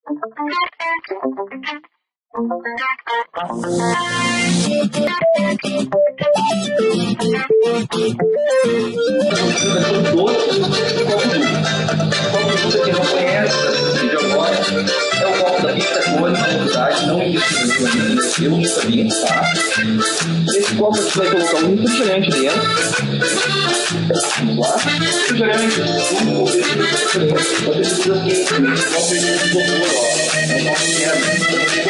Você que não conhece esse vídeo agora, é o copo da pizza cor, na novidade, não existe eu não sabia, tá? Nesse copo você vai colocar um refrigerante dentro. Vamos lá. Refrigerante, um pouco de refrigerante. Você precisa quente, não precisa de isopor, ó. Não pode poder.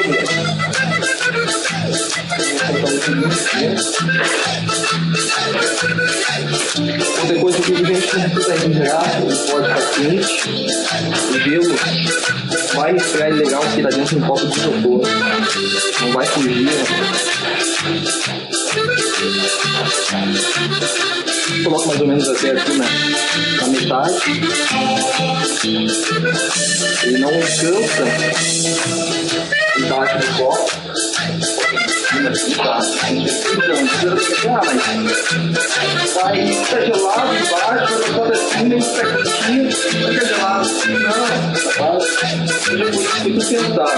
Outra coisa que a gente não precisa refrigerar, ele pode estar quente, o gelo vai esfriar legal porque está dentro de um copo de isopor, não vai fugir. Coloca mais ou menos até aqui na metade, ele não cansa embaixo do copo. Vai ficar gelado embaixo, vai ficar assim, meio quentinho, vai ficar gelado. Não, seja por isso que pensar.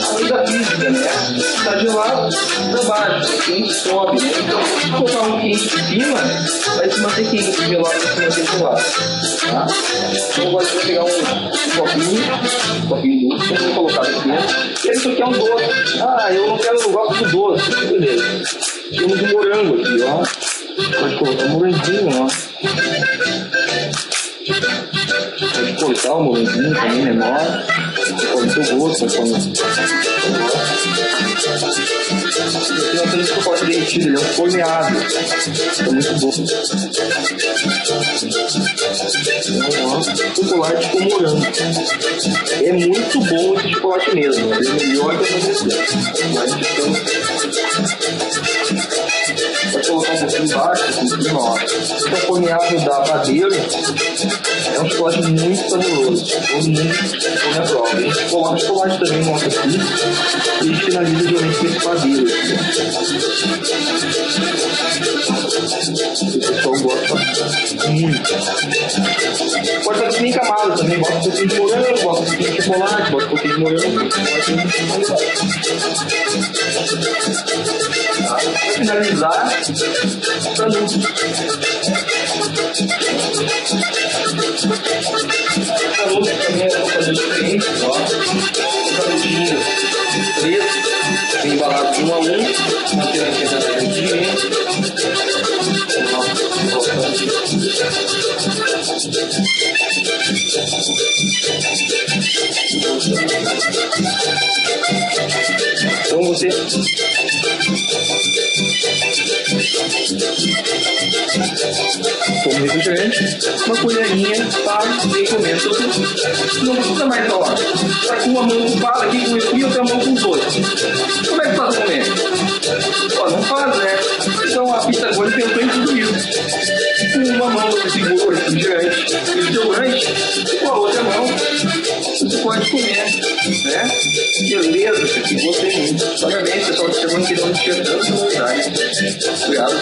A lei da física, né? Está gelado para baixo, quente sobe. Então, se colocar um quente em cima, vai se manter quente, gelado vai se manter gelado. Tá? Então, agora você vai pegar um copinho doce, vamos colocar aqui dentro. E isso aqui é um doce. Eu não quero, eu gosto de doce. Beleza. Temos um morango aqui, ó. Pode colocar um moranguinho, ó. Pode cortar o moranguinho também menor. Pode ser o gosto, conforme. Aqui nós temos chocolate derretido, ele é um forneado. É muito bom. Chocolate com morango. É muito bom esse chocolate mesmo. Ele é melhor que a você. Pode colocar um pouquinho embaixo, assim, ó. Esse é o forneado da Padeiro. É um chocolate muito saboroso. Todo mundo come a prova. A gente coloca chocolate também nosso aqui. E a gente finaliza geralmente com esse Padeiro. O pessoal gosta muito. Pode fazer nem camada também. Bota um pouquinho de morango, bota um pouquinho de chocolate, bota um pouquinho de morango. Para finalizar, produto. Produto também é um produto diferente, ó. Um produtinho preto, bem embalado de 1 a 1, mantendo aqui essa rendimento. Então você toma refrigerante, uma colherinha, para e comendo. Não precisa mais da hora. Tá com uma mão ocupada aqui com isso e outra mão com os outros. Como é que faz comer? Não faz, né? Então a pizza agora pensou em tudo isso. Com uma mão você segura o refrigerante e o seu lanche, e com a outra mão você pode comer, né? Beleza, isso aqui gostei muito. Parabéns, pessoal, que chegou aqui não tinha tanta novidade. Obrigado.